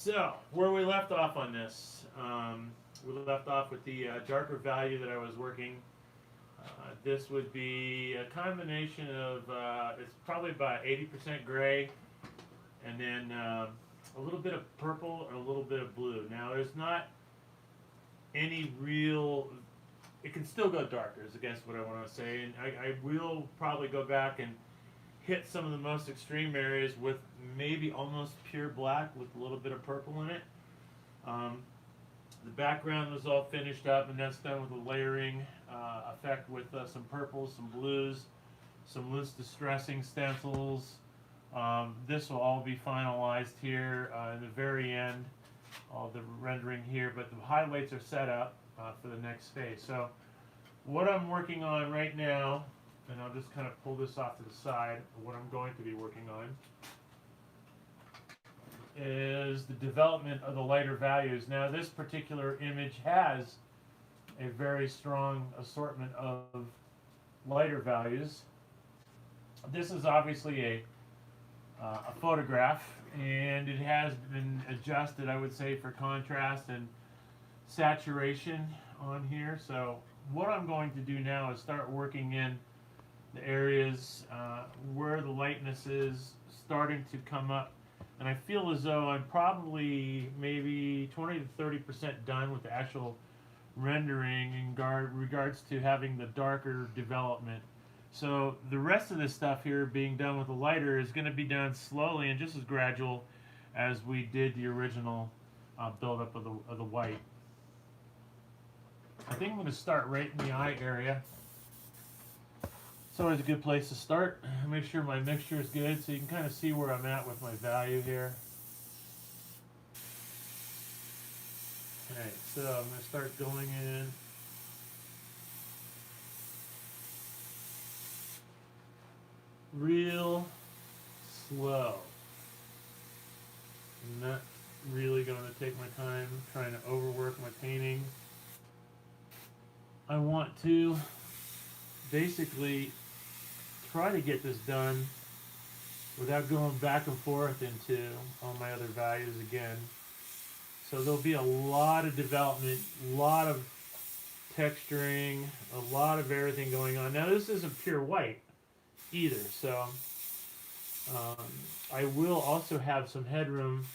So, where we left off on this, we left off with the darker value that I was working. This would be a combination of, it's probably about 80% gray, and then a little bit of purple and a little bit of blue. Now, there's not any real, it can still go darker, is I guess what I want to say, and I will probably go back and hit some of the most extreme areas with maybe almost pure black with a little bit of purple in it. Um, the background was all finished up, and that's done with a layering effect with some purples, some blues, some loose distressing stencils. This will all be finalized here in the very end, all the rendering here, but the highlights are set up for the next phase. So what I'm working on right now, and I'll just kind of pull this off to the side, what I'm going to be working on is the development of the lighter values. Now, this particular image has a very strong assortment of lighter values. This is obviously a photograph, and it has been adjusted, I would say, for contrast and saturation on here. So what I'm going to do now is start working in the areas where the lightness is starting to come up. And I feel as though I'm probably maybe 20 to 30% done with the actual rendering in regards to having the darker development. So the rest of this stuff here being done with the lighter is going to be done slowly and just as gradual as we did the original buildup of the white. I think I'm going to start right in the eye area. It's always a good place to start. Make sure my mixture is good so you can kind of see where I'm at with my value here. Okay, so I'm going to start going in. Real slow. I'm not really going to take my time trying to overwork my painting. I want to basically try to get this done without going back and forth into all my other values again. So there'll be a lot of development, a lot of texturing, a lot of everything going on. Now this isn't pure white either, so I will also have some headroom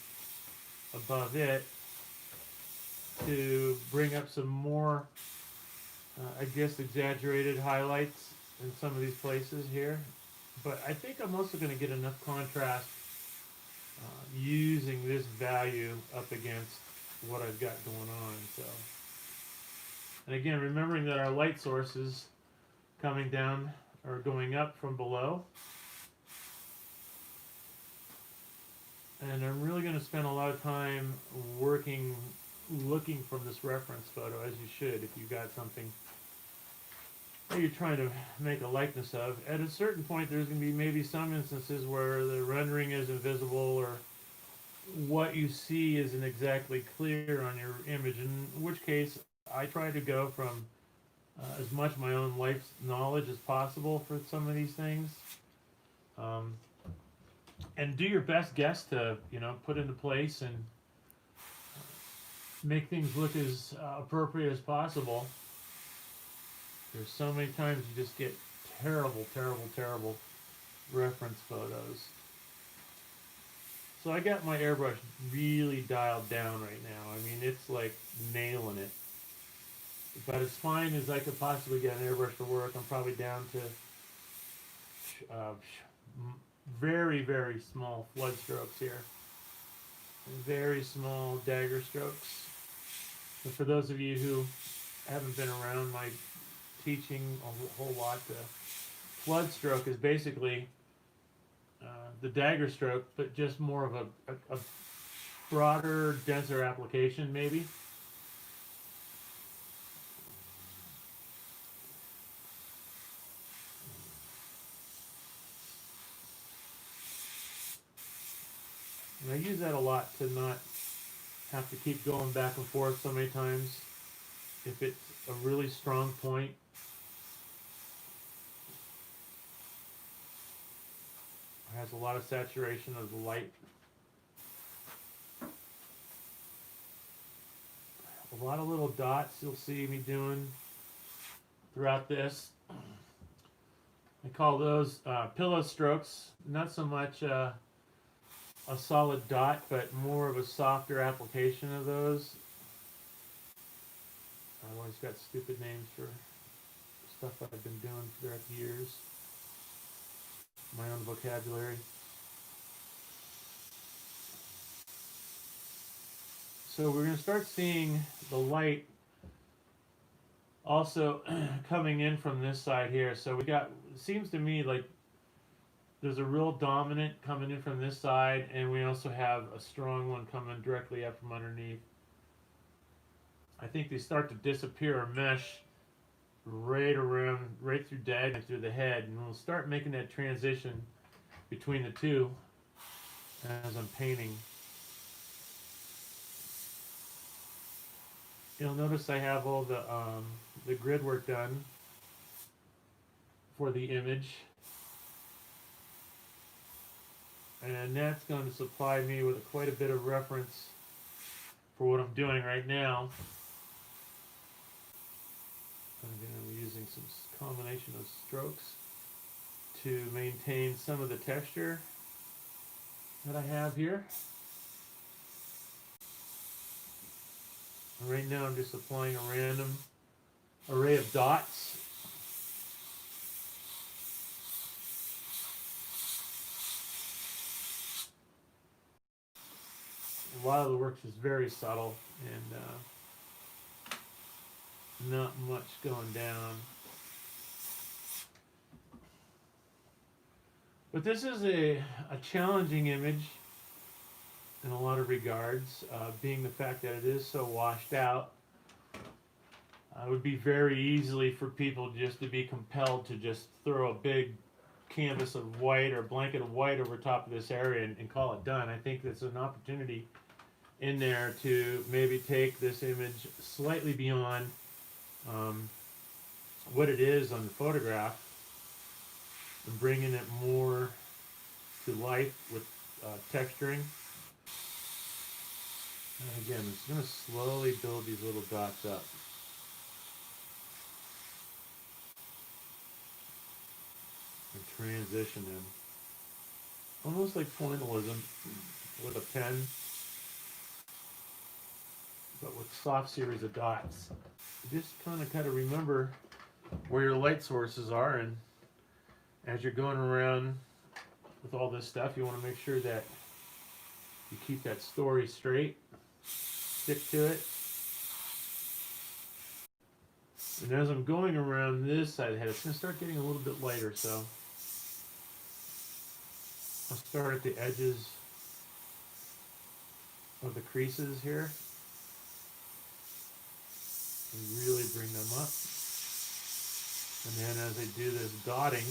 above it to bring up some more, I guess, exaggerated highlights in some of these places here, but I think I'm also going to get enough contrast using this value up against what I've got going on. So, and again, remembering that our light sources coming down or going up from below, and I'm really going to spend a lot of time looking from this reference photo, as you should if you've got something that you're trying to make a likeness of. At a certain point, there's going to be maybe some instances where the rendering is invisible or what you see isn't exactly clear on your image, in which case I try to go from as much my own life knowledge as possible for some of these things, and do your best guess to put into place and make things look as appropriate as possible. There's so many times you just get terrible, terrible, terrible reference photos. So I got my airbrush really dialed down right now. I mean, it's like nailing it. About as fine as I could possibly get an airbrush to work. I'm probably down to very, very small flood strokes here. Very small dagger strokes. And for those of you who haven't been around my teaching a whole lot, the flood stroke is basically the dagger stroke, but just more of a broader, denser application, maybe. And I use that a lot to not have to keep going back and forth so many times. If it's a really strong point, has a lot of saturation of the light. A lot of little dots you'll see me doing throughout this. I call those pillow strokes. Not so much a solid dot, but more of a softer application of those. I've always got stupid names for stuff I've been doing throughout the years. My own vocabulary. So we're going to start seeing the light also coming in from this side here. So we got, it seems to me like there's a real dominant coming in from this side, and we also have a strong one coming directly up from underneath. I think they start to disappear or mesh right around, right through diagonally through the head, and we'll start making that transition between the two as I'm painting. You'll notice I have all the grid work done for the image, and that's going to supply me with quite a bit of reference for what I'm doing right now. I'm going to be using some combination of strokes to maintain some of the texture that I have here. Right now I'm just applying a random array of dots. A lot of the work is very subtle and not much going down. But this is a challenging image in a lot of regards, being the fact that it is so washed out. It would be very easily for people just to be compelled to just throw a big canvas of white or blanket of white over top of this area and call it done. I think there's an opportunity in there to maybe take this image slightly beyond what it is on the photograph and bringing it more to life with texturing. And again, I'm just going to slowly build these little dots up. And transition them. Almost like pointillism with a pen, but with soft series of dots. Just kind of remember where your light sources are, and as you're going around with all this stuff, you want to make sure that you keep that story straight. Stick to it. And as I'm going around this side of the head, it's going to start getting a little bit lighter, so I'll start at the edges of the creases here and really bring them up. And then as I do this dotting,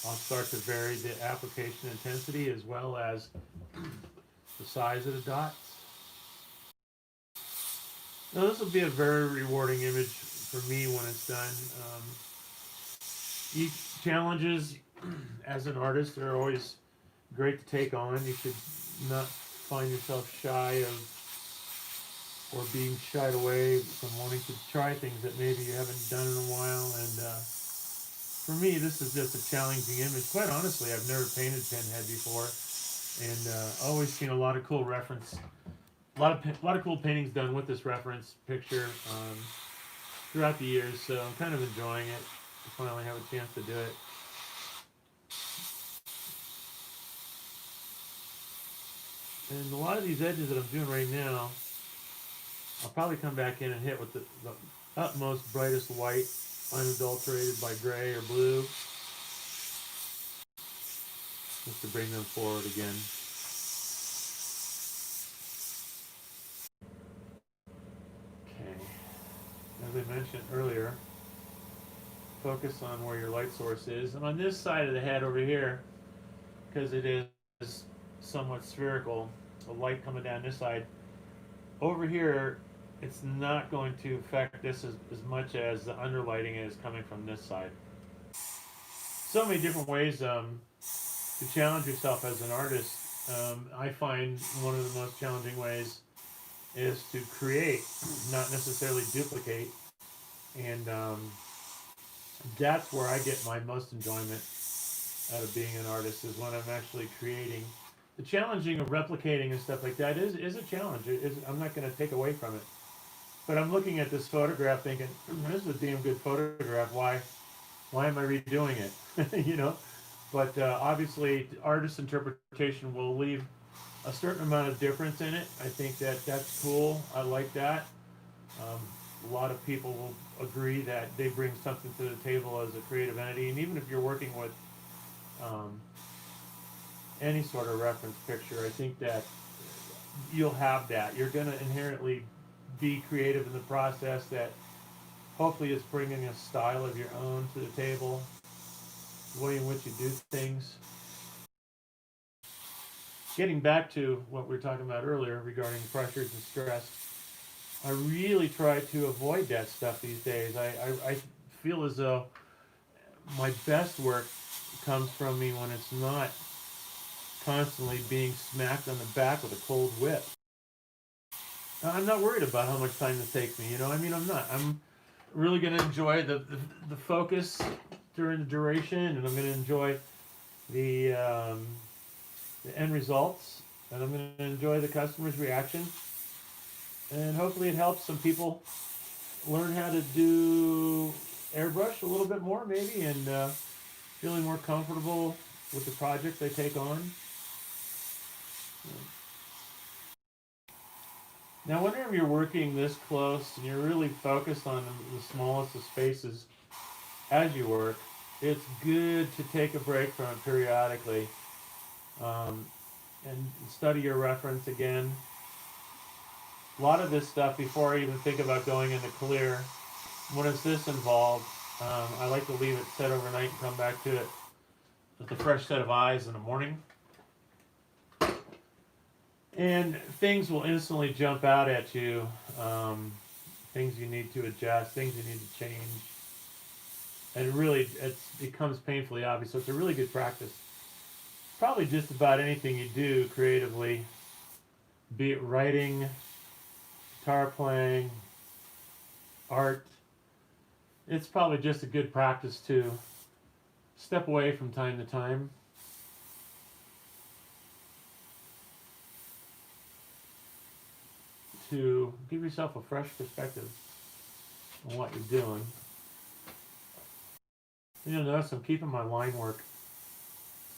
I'll start to vary the application intensity as well as the size of the dots. Now this will be a very rewarding image for me when it's done. Each challenges as an artist are always great to take on. You should not find yourself shy of or being shied away from wanting to try things that maybe you haven't done in a while. And for me, this is just a challenging image. Quite honestly, I've never painted Pinhead before, and always seen a lot of cool reference. A lot of cool paintings done with this reference picture throughout the years, so I'm kind of enjoying it to finally have a chance to do it. And a lot of these edges that I'm doing right now, I'll probably come back in and hit with the utmost brightest white, unadulterated by gray or blue, just to bring them forward again. As I mentioned earlier, focus on where your light source is. And on this side of the head over here, because it is somewhat spherical, the light coming down this side, over here, it's not going to affect this as much as the underlighting is coming from this side. So many different ways to challenge yourself as an artist. I find one of the most challenging ways is to create, not necessarily duplicate. And that's where I get my most enjoyment out of being an artist, is when I'm actually creating. The challenging of replicating and stuff like that is a challenge. I'm not going to take away from it. But I'm looking at this photograph thinking, this is a damn good photograph. Why am I redoing it? You know? But obviously, artist interpretation will leave a certain amount of difference in it. I think that's cool. I like that. Um, a lot of people will agree that they bring something to the table as a creative entity, and even if you're working with um, any sort of reference picture, I think that you'll have that. You're going to inherently be creative in the process. That hopefully is bringing a style of your own to the table, the way in which you do things. Getting back to what we were talking about earlier regarding pressures and stress, I really try to avoid that stuff these days. I feel as though my best work comes from me when it's not constantly being smacked on the back with a cold whip. I'm not worried about how much time it takes me. You know, I mean, I'm not. I'm really going to enjoy the focus during the duration, and I'm going to enjoy the end results, and I'm going to enjoy the customer's reaction, and hopefully it helps some people learn how to do airbrush a little bit more, maybe, and feeling more comfortable with the project they take on. Now, whenever you're working this close and you're really focused on the smallest of spaces as you work, it's good to take a break from it periodically, um, and study your reference again. A lot of this stuff, before I even think about going into clear, when it's this involved, I like to leave it set overnight and come back to it with a fresh set of eyes in the morning. And things will instantly jump out at you. Things you need to adjust, things you need to change. And really, it becomes painfully obvious. So it's a really good practice. Probably just about anything you do creatively, be it writing, guitar playing, art, it's probably just a good practice to step away from time to time. To give yourself a fresh perspective on what you're doing. You'll notice I'm keeping my line work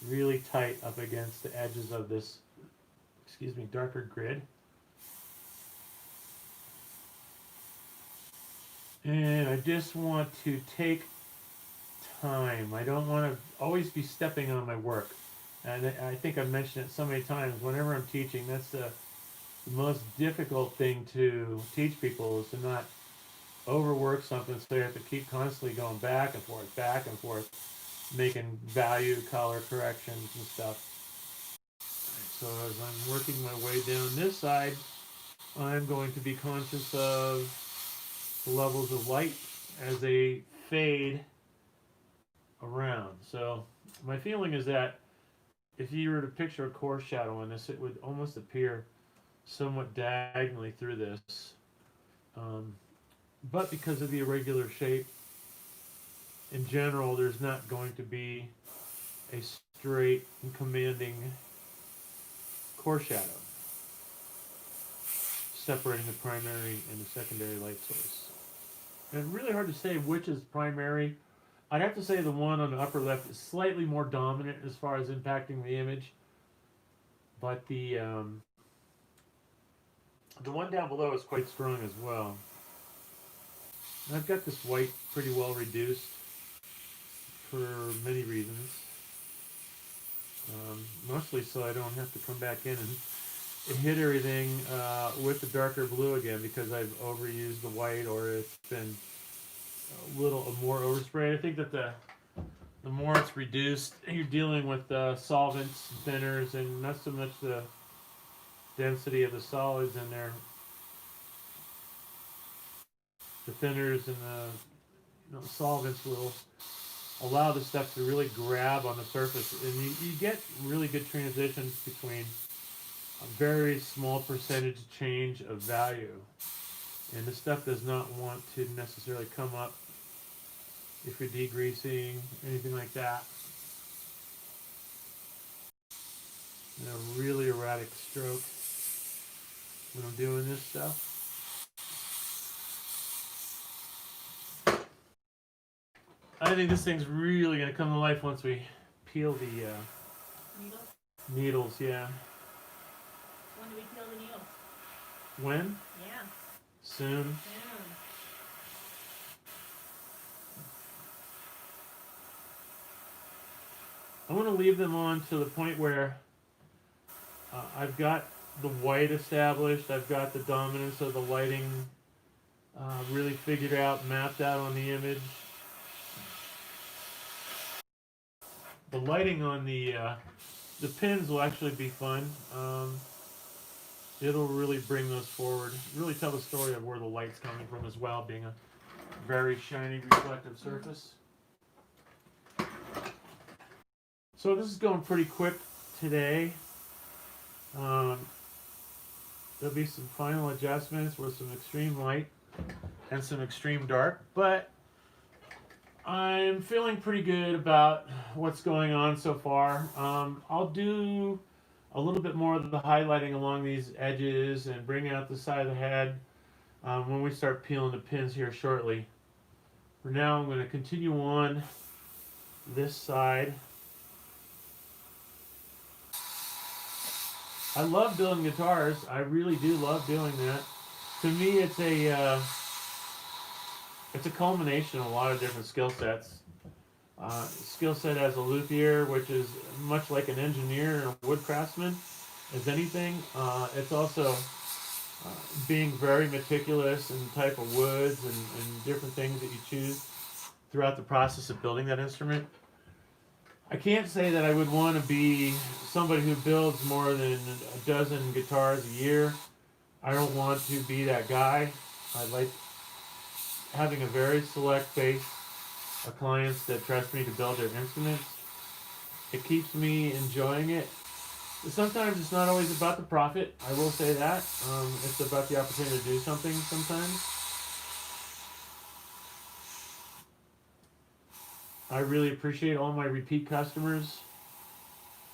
really tight up against the edges of this, darker grid. And I just want to take time. I don't want to always be stepping on my work. And I think I've mentioned it so many times. Whenever I'm teaching, that's the most difficult thing to teach people, is to not overwork something so you have to keep constantly going back and forth, making value color corrections and stuff. So as I'm working my way down this side, I'm going to be conscious of the levels of light as they fade around. So my feeling is that if you were to picture a coarse shadow on this, it would almost appear somewhat diagonally through this. But because of the irregular shape, in general, there's not going to be a straight and commanding core shadow separating the primary and the secondary light source. And it's really hard to say which is primary. I'd have to say the one on the upper left is slightly more dominant as far as impacting the image, but the one down below is quite strong as well. And I've got this white pretty well reduced for many reasons. Mostly so I don't have to come back in and hit everything with the darker blue again, because I've overused the white, or it's been a little more oversprayed. I think that the more it's reduced, you're dealing with solvents, thinners, and not so much the density of the solids in there. The thinners and the solvents will allow the stuff to really grab on the surface, and you get really good transitions between a very small percentage change of value. And this stuff does not want to necessarily come up if you're degreasing, anything like that. And a really erratic stroke when I'm doing this stuff. I think this thing's really going to come to life once we peel the needles, yeah. When do we peel the needles? When? Yeah. Soon. I want to leave them on to the point where I've got the white established, I've got the dominance of the lighting really figured out, mapped out on the image. The lighting on the pins will actually be fun. It'll really bring those forward, really tell the story of where the light's coming from as well, being a very shiny reflective surface. So this is going pretty quick today. There'll be some final adjustments with some extreme light and some extreme dark, but I'm feeling pretty good about what's going on so far. I'll do a little bit more of the highlighting along these edges and bring out the side of the head when we start peeling the pins here shortly. For now, I'm going to continue on this side. I love building guitars. I really do love doing that. To me, it's a culmination of a lot of different skill sets. Skill set as a luthier, which is much like an engineer and a wood craftsman, as anything. It's also being very meticulous in the type of woods and different things that you choose throughout the process of building that instrument. I can't say that I would want to be somebody who builds more than a dozen guitars a year. I don't want to be that guy. I like having a very select base of clients that trust me to build their instruments. It keeps me enjoying it. Sometimes it's not always about the profit, I will say that. It's about the opportunity to do something sometimes. I really appreciate all my repeat customers.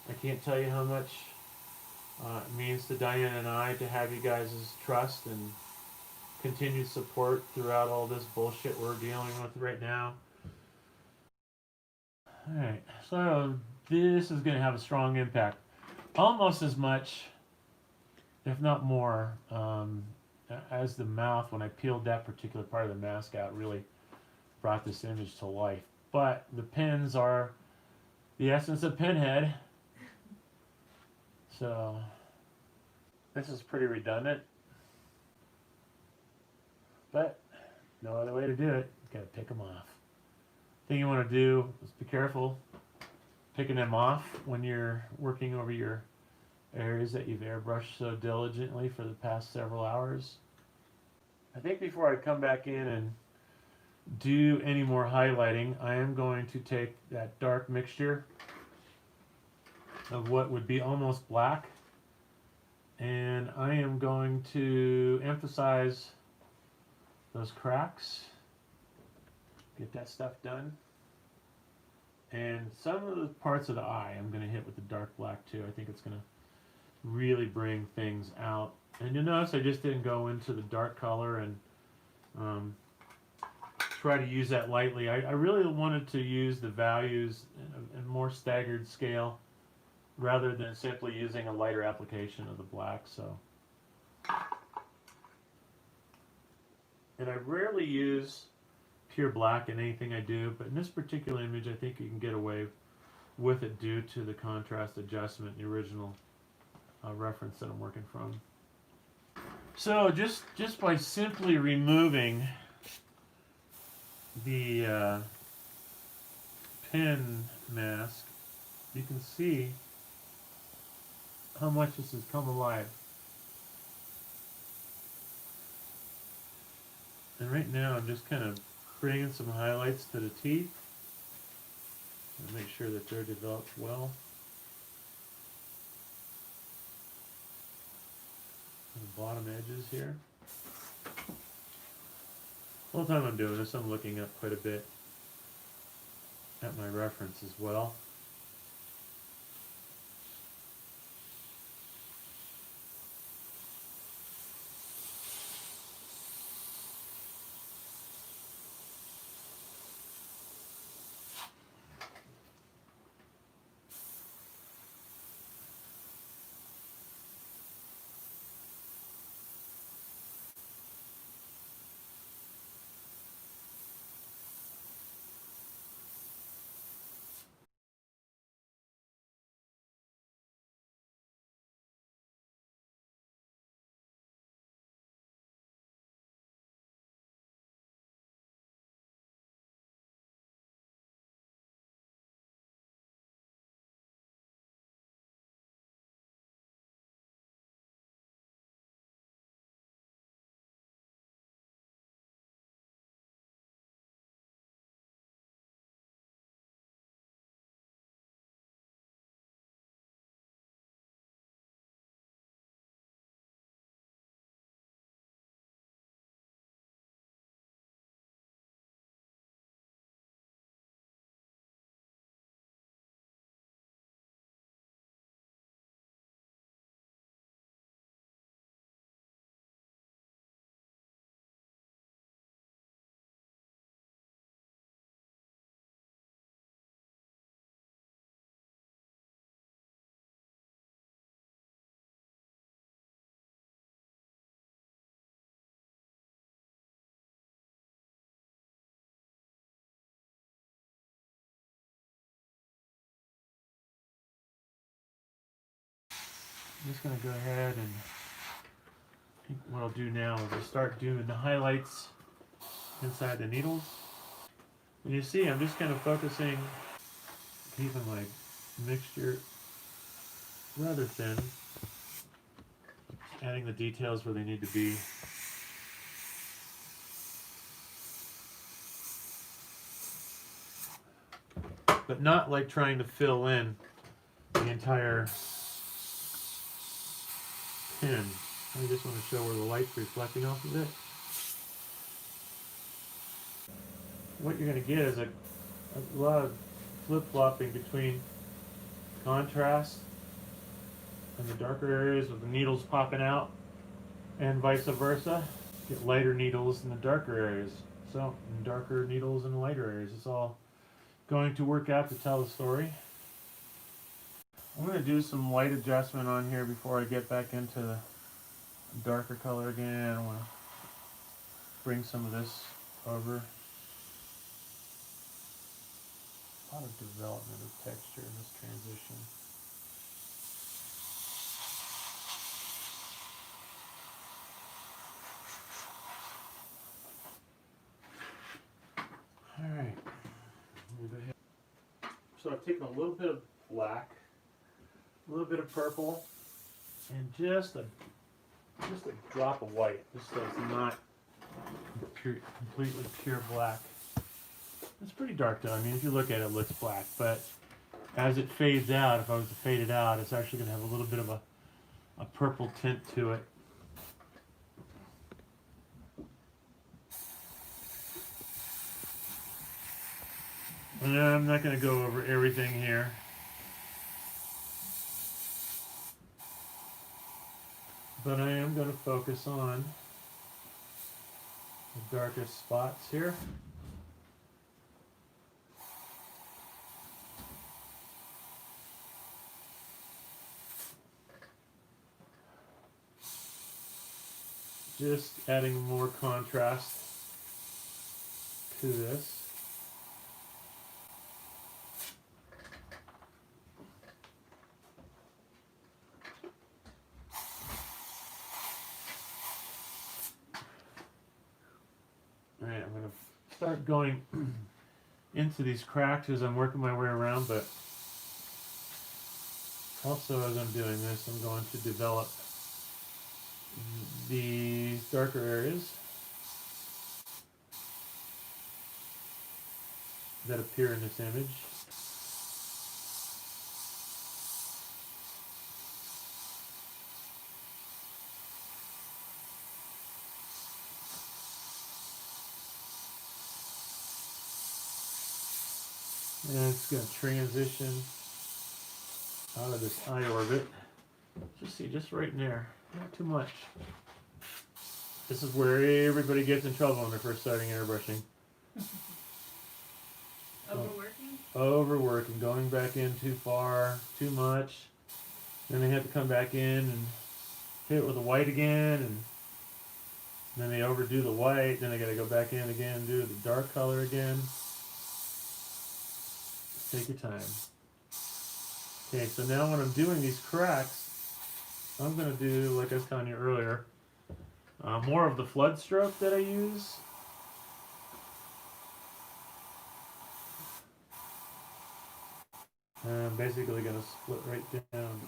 I can't tell you how much it means to Diane and I to have you guys' trust and continued support throughout all this bullshit we're dealing with right now. Alright, so this is going to have a strong impact. Almost as much, if not more, as the mouth. When I peeled that particular part of the mask out, really brought this image to life. But the pins are the essence of Pinhead. So this is pretty redundant, but no other way to do it. You gotta pick them off. Thing you want to do is be careful picking them off when you're working over your areas that you've airbrushed so diligently for the past several hours. I think before I come back in and do any more highlighting, I am going to take that dark mixture of what would be almost black, and I am going to emphasize those cracks, get that stuff done. And some of the parts of the eye I'm going to hit with the dark black too. I think it's going to really bring things out. And you'll notice I just didn't go into the dark color and try to use that lightly. I really wanted to use the values in a more staggered scale rather than simply using a lighter application of the black. So, and I rarely use pure black in anything I do, but in this particular image I think you can get away with it due to the contrast adjustment, the original reference that I'm working from. So just by simply removing the pin mask, you can see how much this has come alive. And right now I'm just kind of bringing some highlights to the teeth and make sure that they're developed well. the bottom edges here. The whole time I'm doing this, I'm looking up quite a bit at my reference as well. I'm just going to go ahead and I think what I'll do now is I'll start doing the highlights inside the needles. And you see I'm just kind of focusing, keeping my mixture rather thin, adding the details where they need to be. But not like trying to fill in the entire pin. I just want to show where the light's reflecting off of it. What you're going to get is a lot of flip-flopping between contrast and the darker areas with the needles popping out, and vice versa. Get lighter needles in the darker areas. So, darker needles in the lighter areas. It's all going to work out to tell the story. I'm going to do some light adjustment on here before I get back into the darker color again. I want to bring some of this over. A lot of development of texture in this transition. Alright, move ahead. So I've taken a little bit of black, a little bit of purple, and just a drop of white. This does not completely pure black. It's pretty dark though. I mean, if you look at it, it looks black, but as it fades out, if I was to fade it out, it's actually going to have a little bit of a purple tint to it. And I'm not going to go over everything here. But I am going to focus on the darkest spots here. Just adding more contrast to this. Alright, I'm going to start going into these cracks as I'm working my way around, but also as I'm doing this, I'm going to develop the darker areas that appear in this image. And it's going to transition out of this eye orbit. Just see, just right in there. Not too much. This is where everybody gets in trouble when they're first starting airbrushing. Overworking? Overworking, going back in too far, too much. Then they have to come back in and hit it with the white again, and then they overdo the white. Then they got to go back in again and do the dark color again. Take your time. Okay, so now when I'm doing these cracks, I'm going to do, like I was telling you earlier, more of the flood stroke that I use. And I'm basically going to split right down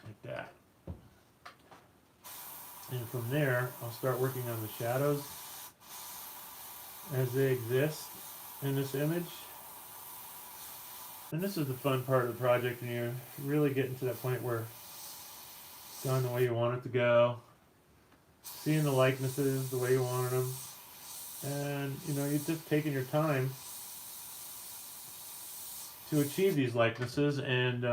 like that. And from there, I'll start working on the shadows as they exist in this image. And this is the fun part of the project, when you're really getting to that point where it's gone the way you want it to go, seeing the likenesses the way you wanted them, and you're just taking your time to achieve these likenesses, and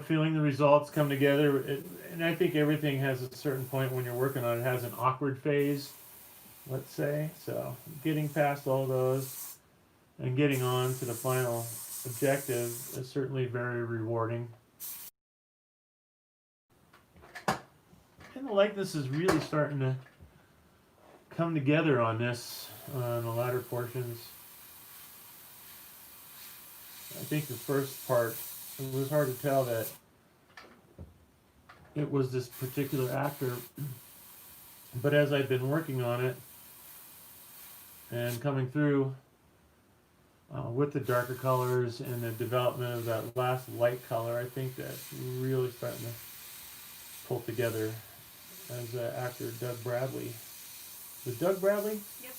feeling the results come together. And I think everything has a certain point when you're working on it. It has an awkward phase, let's say. So getting past all those and getting on to the final objective is certainly very rewarding. And the likeness is really starting to come together on this, on the latter portions. I think the first part, it was hard to tell that it was this particular actor, but as I've been working on it and coming through with the darker colors and the development of that last light color, I think that's really starting to pull together as actor Doug Bradley. Was Doug Bradley? Yep.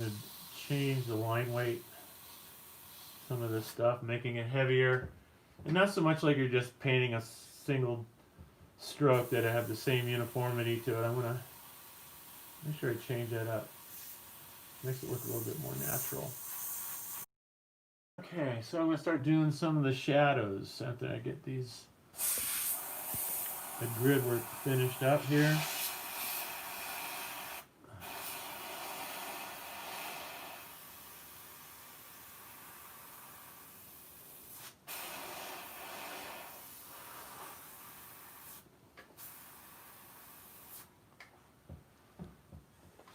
To change the line weight, some of this stuff, making it heavier, and not so much like you're just painting a single stroke that have the same uniformity to it. I'm gonna make sure I change that up. Makes it look a little bit more natural. Okay, so I'm gonna start doing some of the shadows after I get the grid work finished up here.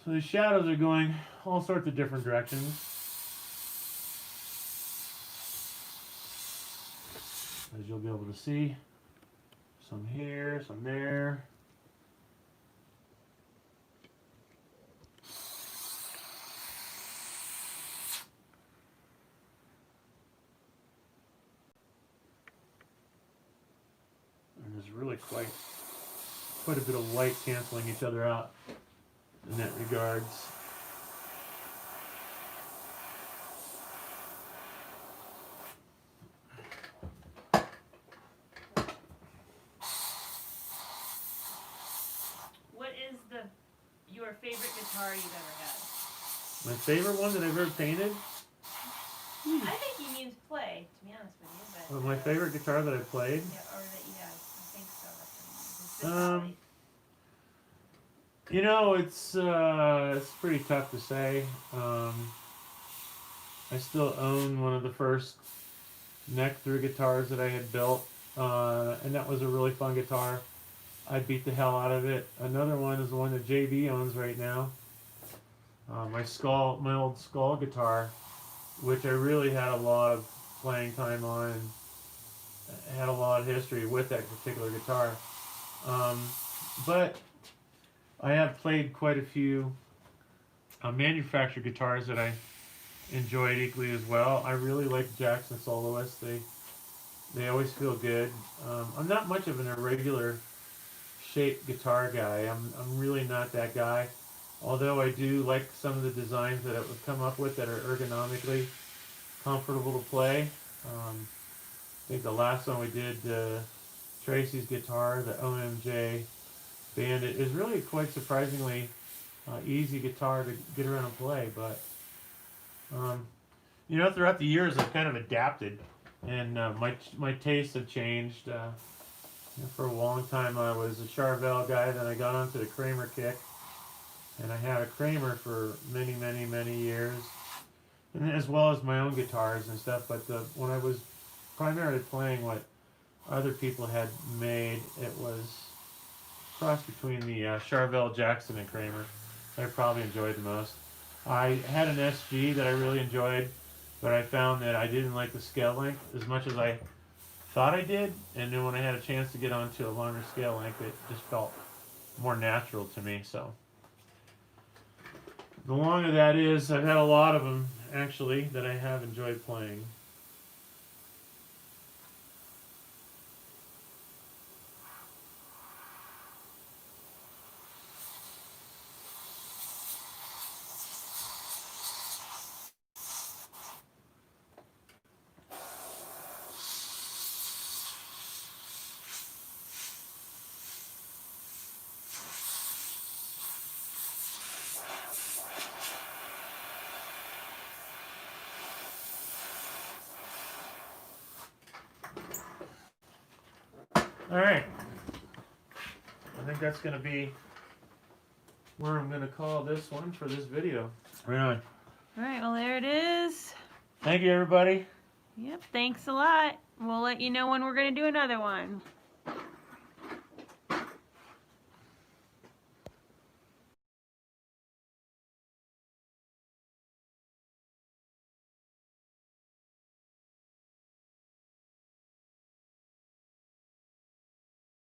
So the shadows are going all sorts of different directions. As you'll be able to see. Some here, some there. And there's really quite a bit of light canceling each other out in that regards. What is your favorite guitar you've ever had? My favorite one that I've ever painted? I think he means play, to be honest with you. But, Well, my favorite guitar that I played? Yeah, or that you have. I think so. That's It's pretty tough to say. I still own one of the first neck through guitars that I had built, and that was a really fun guitar. I beat the hell out of it. Another one is the one that JB owns right now. My old Skull guitar, which I really had a lot of playing time on, and had a lot of history with that particular guitar. But I have played quite a few manufactured guitars that I enjoyed equally as well. I really like Jackson soloists. They always feel good. I'm not much of an irregular shaped guitar guy. I'm really not that guy. Although I do like some of the designs that it would come up with that are ergonomically comfortable to play. I think the last one we did, Tracy's guitar, the OMJ Bandit, is really quite surprisingly easy guitar to get around and play. But You know, throughout the years, I've kind of adapted, and my tastes have changed. For a long time, I was a Charvel guy. Then I got onto the Kramer kick, and I had a Kramer for many, many, many years, and as well as my own guitars and stuff. But when I was primarily playing what other people had made, it was a cross between the Charvel, Jackson, and Kramer that I probably enjoyed the most. I had an SG that I really enjoyed, but I found that I didn't like the scale length as much as I thought I did, and then when I had a chance to get onto a longer scale length, it just felt more natural to me. So the long of that is, I've had a lot of them actually that I have enjoyed playing. Alright, I think that's going to be where I'm going to call this one for this video. Right on. Alright, well there it is. Thank you, everybody. Yep, thanks a lot. We'll let you know when we're going to do another one.